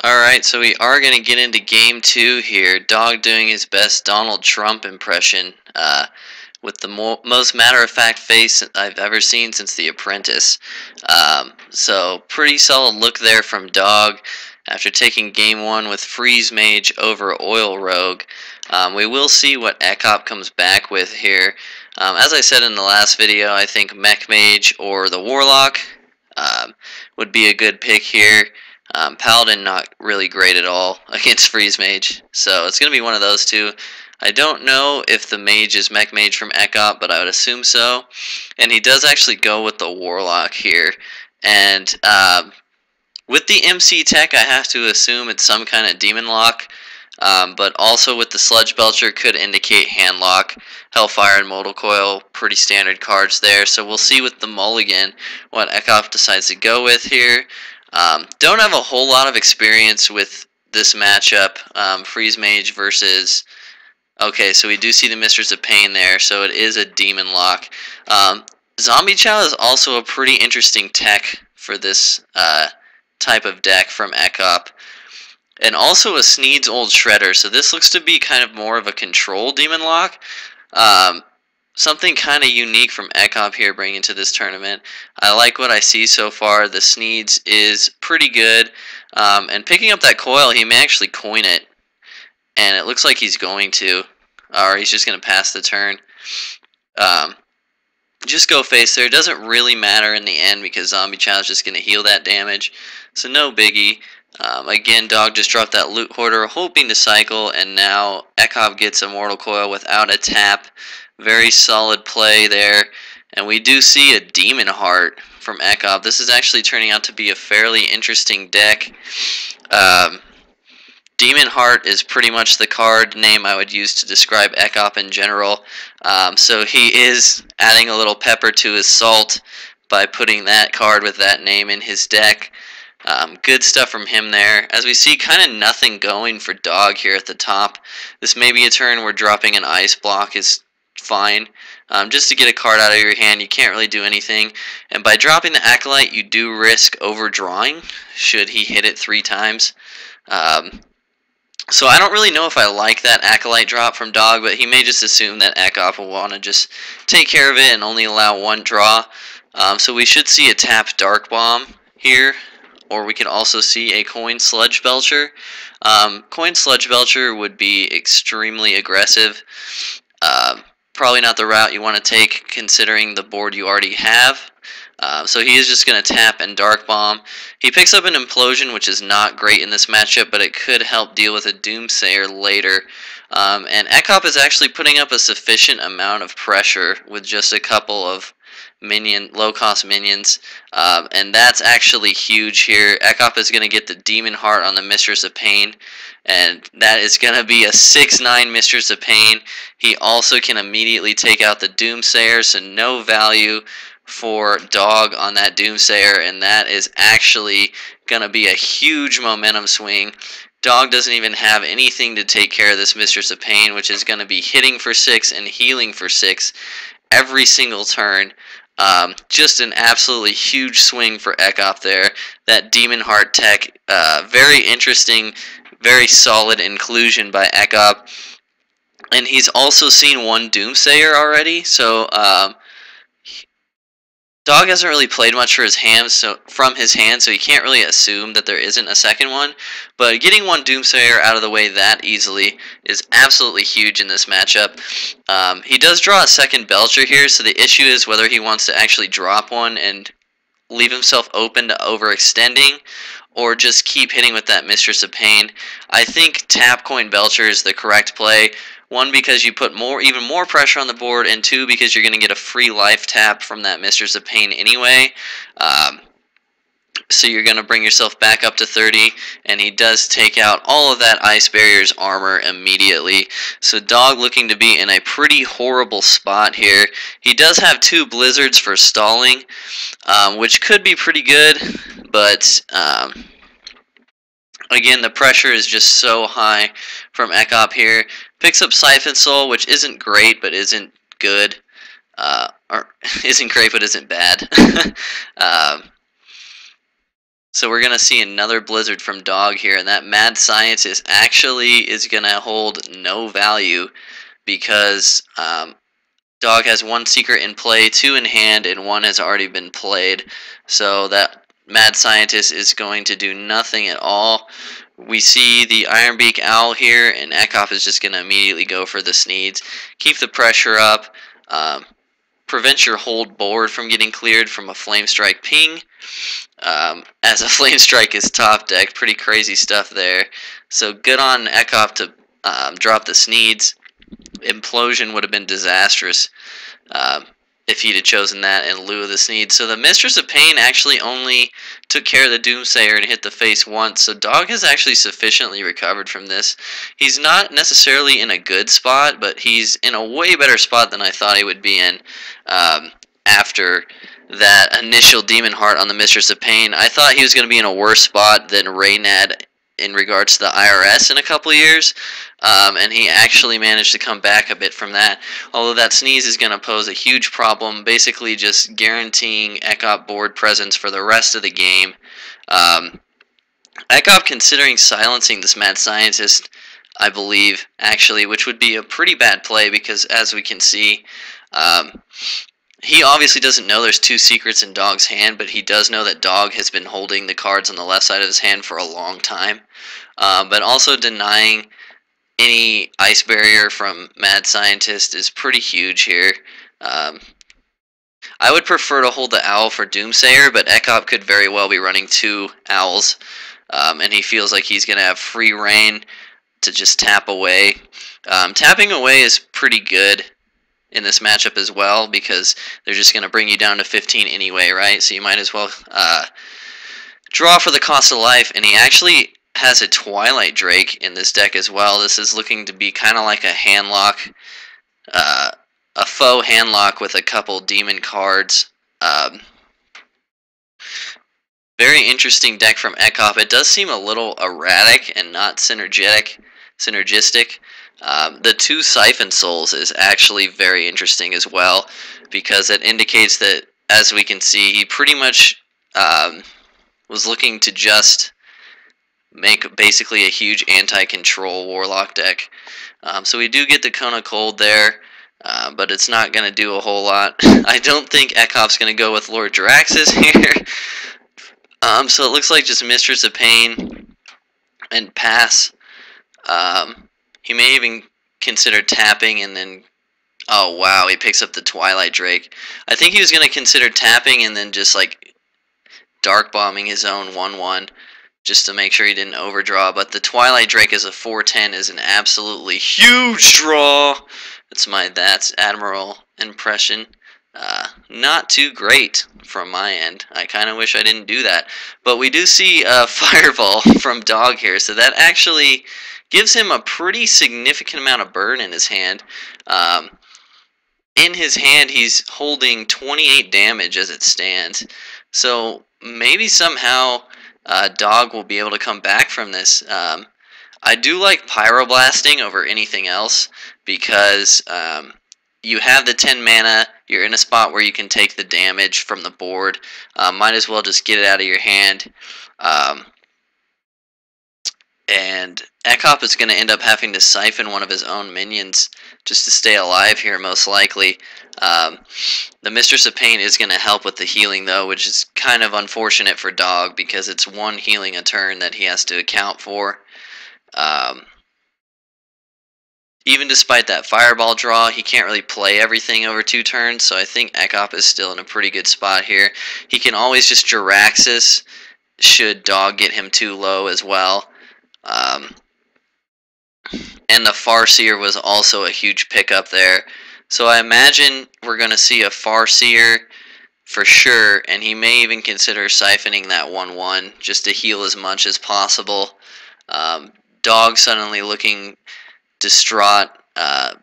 Alright, so we are going to get into game 2 here. Dog doing his best Donald Trump impression with the most matter-of-fact face I've ever seen since The Apprentice. So pretty solid look there from Dog after taking game 1 with Freeze Mage over Oil Rogue. We will see what Ek0p comes back with here. As I said in the last video, I think Mech Mage or the Warlock would be a good pick here. Paladin not really great at all against Freeze Mage, so it's going to be one of those two. I don't know if the Mage is Mech Mage from Ek0p, but I would assume so. And he does actually go with the Warlock here. And with the MC tech, I have to assume it's some kind of Demon Lock. But also with the Sludge Belcher could indicate Handlock, Hellfire, and Modal Coil, pretty standard cards there. So we'll see with the Mulligan what Ek0p decides to go with here. Don't have a whole lot of experience with this matchup, Freeze Mage versus... Okay, so we do see the Mistress of Pain there, so it is a Demon Lock. Zombie Chow is also a pretty interesting tech for this type of deck from Ek0p. And also a Sneed's Old Shredder, so this looks to be kind of more of a control Demon Lock. Something kind of unique from Ek0p here bringing into this tournament. I like what I see so far. The Sneeds is pretty good. And picking up that coil, he may actually coin it. And it looks like he's going to. Or he's just going to pass the turn. Just go face there. It doesn't really matter in the end because Zombie Chow is just going to heal that damage. So no biggie. Again, Dog just dropped that Loot Hoarder, hoping to cycle. And now Ek0p gets a Mortal Coil without a tap. Very solid play there. And we do see a Demon Heart from Ek0p. This is actually turning out to be a fairly interesting deck. Demon Heart is pretty much the card name I would use to describe Ek0p in general. So he is adding a little pepper to his salt by putting that card with that name in his deck. Good stuff from him there. As we see, kind of nothing going for Dog here at the top. This may be a turn where dropping an Ice Block is fine. Just to get a card out of your hand, you can't really do anything. And by dropping the Acolyte, you do risk overdrawing should he hit it 3 times. So I don't really know if I like that Acolyte drop from Dog, but he may just assume that Ek0p will want to just take care of it and only allow 1 draw. So we should see a tap Dark Bomb here, or we can also see a Coin Sludge Belcher. Coin Sludge Belcher would be extremely aggressive. Probably not the route you want to take considering the board you already have. So he is just going to tap and Dark Bomb. He picks up an Implosion, which is not great in this matchup, but it could help deal with a Doomsayer later. And Ek0p is actually putting up a sufficient amount of pressure with just a couple of low-cost minions. And that's actually huge here. Ek0p is going to get the Demon Heart on the Mistress of Pain. And that is going to be a 6/9 Mistress of Pain. He also can immediately take out the Doomsayer, so no value for Dog on that Doomsayer, and that is actually going to be a huge momentum swing. Dog doesn't even have anything to take care of this Mistress of Pain, which is going to be hitting for 6 and healing for 6 every single turn. Just an absolutely huge swing for Ek0p there. That Demon Heart tech, very interesting, very solid inclusion by Ek0p. And he's also seen 1 Doomsayer already, so Dog hasn't really played much for his hands, from his hand, so he can't really assume that there isn't a second one. But getting 1 Doomsayer out of the way that easily is absolutely huge in this matchup. He does draw a second Belcher here, so the issue is whether he wants to actually drop one and leave himself open to overextending, or just keep hitting with that Mistress of Pain. I think tap Coin Belcher is the correct play. 1, because you put even more pressure on the board, and 2, because you're going to get a free life tap from that Mistress of Pain anyway. So you're going to bring yourself back up to 30, and he does take out all of that Ice Barrier's armor immediately. So Dog looking to be in a pretty horrible spot here. He does have 2 Blizzards for stalling, which could be pretty good, but again, the pressure is just so high from Ek0p here. Picks up Siphon Soul, which isn't great, but isn't good. Or isn't great, but isn't bad. So we're going to see another Blizzard from Dog here, and that Mad Scientist actually is going to hold no value because Dog has one secret in play, two in hand, and one has already been played. So that Mad Scientist is going to do nothing at all. We see the Ironbeak Owl here, and Ek0p is just going to immediately go for the Sneeds. Keep the pressure up. Prevent your hold board from getting cleared from a Flame Strike ping. As a Flame Strike is top deck, pretty crazy stuff there. So good on Ek0p to drop the Sneeds. Implosion would have been disastrous if he'd have chosen that in lieu of the Sneed. So the Mistress of Pain actually only took care of the Doomsayer and hit the face once, so Dog has actually sufficiently recovered from this. He's not necessarily in a good spot, but he's in a way better spot than I thought he would be in after that initial Demon Heart on the Mistress of Pain. I thought he was going to be in a worse spot than Raynad in regards to the IRS in a couple years, and he actually managed to come back a bit from that. Although that Sneeze is going to pose a huge problem, basically just guaranteeing Ek0p board presence for the rest of the game. Ek0p considering silencing this Mad Scientist, I believe, actually, which would be a pretty bad play because, as we can see, he obviously doesn't know there's two secrets in Dog's hand, but he does know that Dog has been holding the cards on the left side of his hand for a long time. But also denying any ice barrier from Mad Scientist is pretty huge here. I would prefer to hold the Owl for Doomsayer, but Ek0p could very well be running two Owls, and he feels like he's going to have free reign to just tap away. Tapping away is pretty good in this matchup as well because they're just going to bring you down to 15 anyway, right? So you might as well draw for the cost of life, and he actually has a Twilight Drake in this deck as well. This is looking to be kind of like a handlock, a faux handlock with a couple demon cards. Very interesting deck from Ek0p. It does seem a little erratic and not synergistic. The two Siphon Souls is actually very interesting as well because it indicates that, as we can see, he pretty much was looking to just make basically a huge anti-control Warlock deck. So we do get the Cone of Cold there, but it's not going to do a whole lot. I don't think Ek0p's going to go with Lord Jaraxxus here. So it looks like just Mistress of Pain and pass. He may even consider tapping and then... Oh, wow, he picks up the Twilight Drake. I think he was going to consider tapping and then just, like, dark bombing his own 1-1 just to make sure he didn't overdraw. But the Twilight Drake as a 4/10 is an absolutely huge draw. That's Admiral impression. Not too great from my end. I kind of wish I didn't do that. But we do see a Fireball from Dog here, so that actually gives him a pretty significant amount of burn in his hand. In his hand, he's holding 28 damage as it stands. So maybe somehow Dog will be able to come back from this. I do like Pyroblasting over anything else because you have the 10 mana, you're in a spot where you can take the damage from the board. Might as well just get it out of your hand. And Ek0p is going to end up having to siphon one of his own minions just to stay alive here, most likely. The Mistress of Pain is going to help with the healing, though, which is kind of unfortunate for Dog because it's one healing a turn that he has to account for. Even despite that Fireball draw, he can't really play everything over 2 turns, so I think Ek0p is still in a pretty good spot here. He can always just Jaraxxus should Dog get him too low as well. And the Farseer was also a huge pickup there. So I imagine we're going to see a Farseer for sure, and he may even consider siphoning that 1-1 just to heal as much as possible. Dog suddenly looking distraught,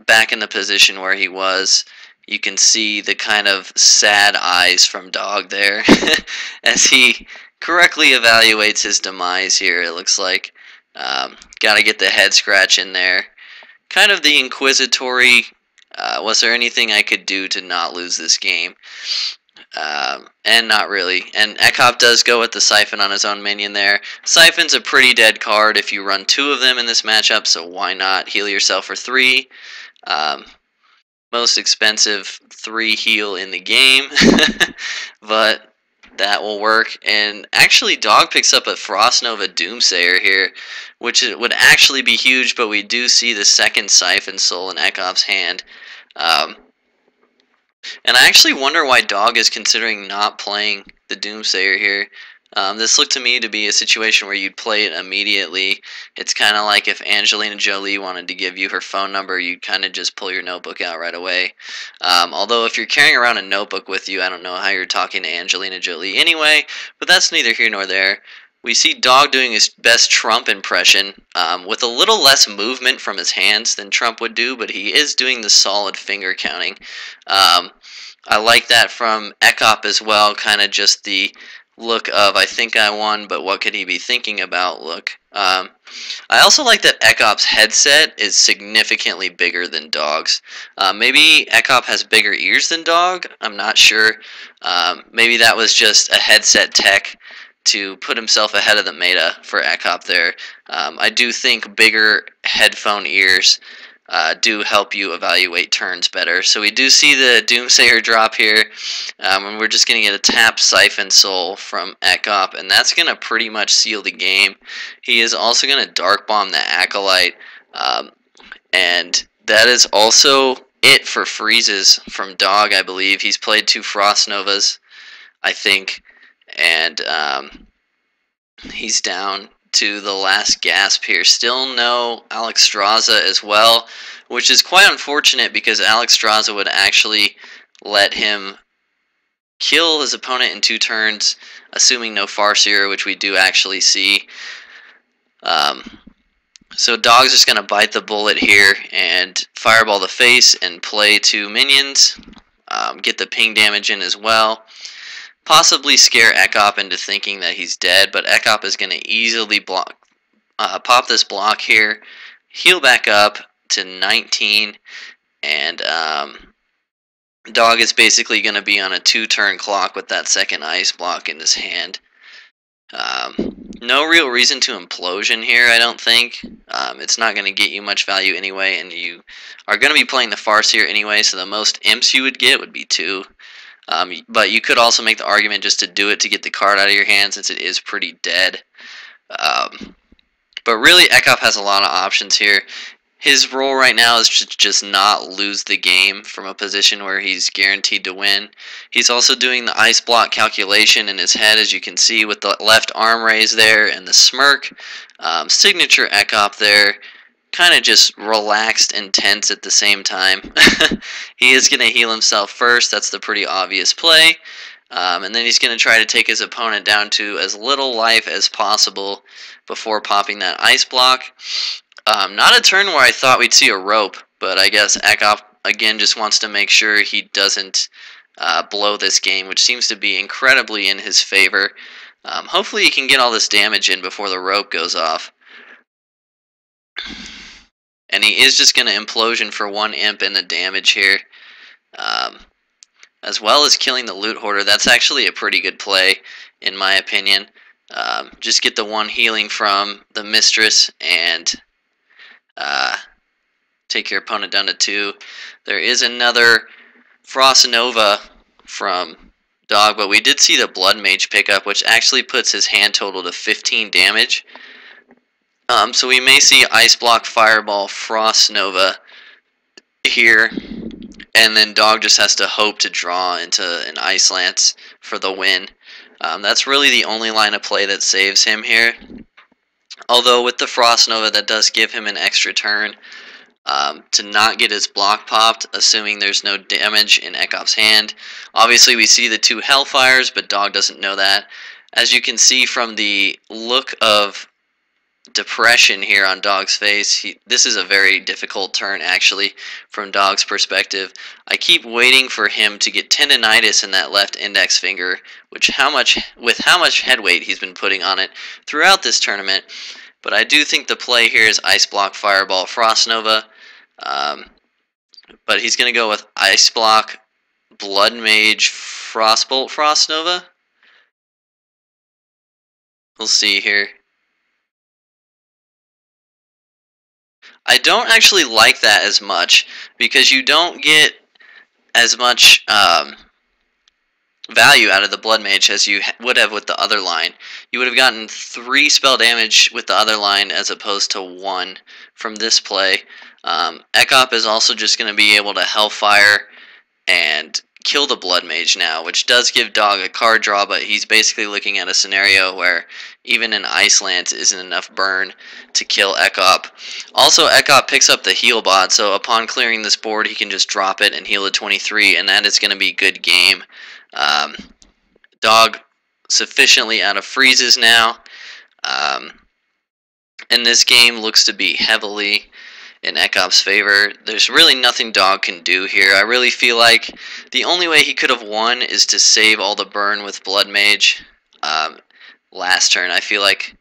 back in the position where he was. You can see the kind of sad eyes from Dog there as he correctly evaluates his demise here, it looks like. Gotta get the head scratch in there. Kind of the inquisitory, was there anything I could do to not lose this game? And not really. And Ek0p does go with the Siphon on his own minion there. Siphon's a pretty dead card if you run 2 of them in this matchup, so why not heal yourself for 3? Most expensive 3 heal in the game, but that will work. And actually, Dog picks up a Frost Nova Doomsayer here, which would actually be huge, but we do see the second Siphon Soul in Ek0p's hand. And I actually wonder why Dog is considering not playing the Doomsayer here. This looked to me to be a situation where you'd play it immediately. It's kind of like if Angelina Jolie wanted to give you her phone number, you'd kind of just pull your notebook out right away. Although if you're carrying around a notebook with you, I don't know how you're talking to Angelina Jolie anyway, but that's neither here nor there. We see Dog doing his best Trump impression with a little less movement from his hands than Trump would do, but he is doing the solid finger counting. I like that from Ek0p as well, kind of just the look of I think I won, but what could he be thinking about look. I also like that Ek0p's headset is significantly bigger than Dog's. Maybe Ek0p has bigger ears than Dog, I'm not sure. Maybe that was just a headset tech to put himself ahead of the meta for Ek0p there. I do think bigger headphone ears do help you evaluate turns better. So we do see the Doomsayer drop here, and we're just going to get a tap Siphon Soul from Ek0p, and that's going to pretty much seal the game. He is also going to Dark Bomb the Acolyte, and that is also it for freezes from Dog, I believe. He's played 2 Frost Novas, I think, and he's down to the last gasp here. Still no Alexstrasza as well, which is quite unfortunate because Alexstrasza would actually let him kill his opponent in 2 turns, assuming no Farseer, which we do actually see. So Dog's just going to bite the bullet here and Fireball the face and play 2 minions, get the ping damage in as well. Possibly scare Ek0p into thinking that he's dead, but Ek0p is going to easily pop this block here, heal back up to 19, and Dog is basically going to be on a 2-turn clock with that second ice block in his hand. No real reason to implosion here, I don't think. It's not going to get you much value anyway, and you are going to be playing the Farseer anyway, so the most imps you would get would be 2. But you could also make the argument just to do it to get the card out of your hand since it is pretty dead. But really, Ek0p has a lot of options here. His role right now is to just not lose the game from a position where he's guaranteed to win. He's also doing the ice block calculation in his head, as you can see with the left arm raise there and the smirk. Signature Ek0p there. Kind of just relaxed and tense at the same time. He is going to heal himself first. That's the pretty obvious play. And then he's going to try to take his opponent down to as little life as possible before popping that ice block. Not a turn where I thought we'd see a rope, but I guess Ek0p again just wants to make sure he doesn't blow this game, which seems to be incredibly in his favor. Hopefully he can get all this damage in before the rope goes off. And he is just going to implosion for 1 imp in the damage here. As well as killing the loot hoarder. That's actually a pretty good play, in my opinion. Just get the 1 healing from the mistress and take your opponent down to 2. There is another Frost Nova from Dog, but we did see the Blood Mage pick up, which actually puts his hand total to 15 damage. So we may see Ice Block, Fireball, Frost Nova here, and then Dog just has to hope to draw into an Ice Lance for the win. That's really the only line of play that saves him here. Although with the Frost Nova, that does give him an extra turn to not get his block popped, assuming there's no damage in Ek0p's hand. Obviously, we see the 2 Hellfires, but Dog doesn't know that. As you can see from the look of depression here on Dog's face, this is a very difficult turn actually from Dog's perspective. I keep waiting for him to get tendinitis in that left index finger, with how much head weight he's been putting on it throughout this tournament. But I do think the play here is Ice Block, Fireball, Frost Nova. But he's going to go with Ice Block Blood Mage Frostbolt Frost Nova. We'll see here. I don't actually like that as much because you don't get as much value out of the Blood Mage as you would have with the other line. You would have gotten 3 spell damage with the other line as opposed to 1 from this play. Ek0p is also just going to be able to Hellfire and kill the Blood Mage now, which does give Dog a card draw, but he's basically looking at a scenario where even an Ice Lance isn't enough burn to kill Ek0p. Also, Ek0p picks up the heal bot, so upon clearing this board, he can just drop it and heal to 23, and that is going to be good game. Dog sufficiently out of freezes now, and this game looks to be heavily in Ek0p's favor. There's really nothing Dog can do here. I really feel like the only way he could have won is to save all the burn with Blood Mage last turn. I feel like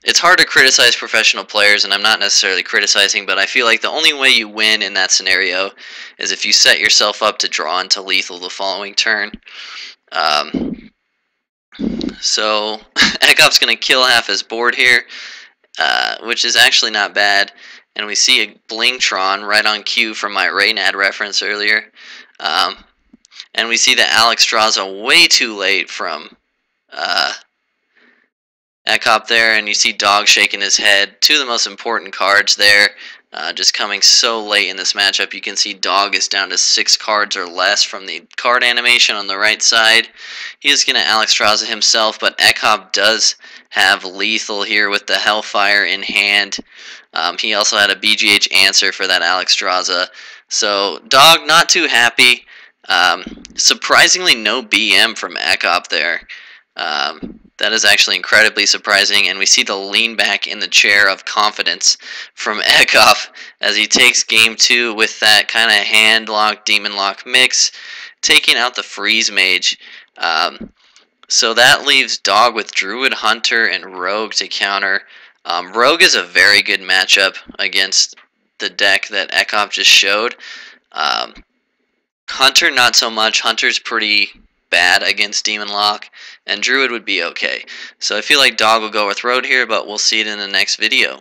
it's hard to criticize professional players, and I'm not necessarily criticizing, but I feel like the only way you win in that scenario is if you set yourself up to draw into lethal the following turn. So Ek0p's going to kill half his board here, which is actually not bad. And we see a Blingtron right on cue from my Reynad reference earlier. And we see that Alexstrasza way too late from Ek0p there, and you see Dog shaking his head. 2 of the most important cards there, just coming so late in this matchup. You can see Dog is down to 6 cards or less from the card animation on the right side. He is going to Alexstrasza himself, but Ek0p does have lethal here with the Hellfire in hand. He also had a BGH answer for that Alexstrasza. So Dog not too happy. Surprisingly no BM from Ek0p there. That is actually incredibly surprising, and we see the lean back in the chair of confidence from Ek0p as he takes game 2 with that kind of hand lock, demon lock mix, taking out the freeze mage. So that leaves Dog with Druid, Hunter, and Rogue to counter. Rogue is a very good matchup against the deck that Ek0p just showed. Hunter not so much. Hunter's pretty bad against Demon Lock, and Druid would be okay. So I feel like Dog will go with Road here, but we'll see it in the next video.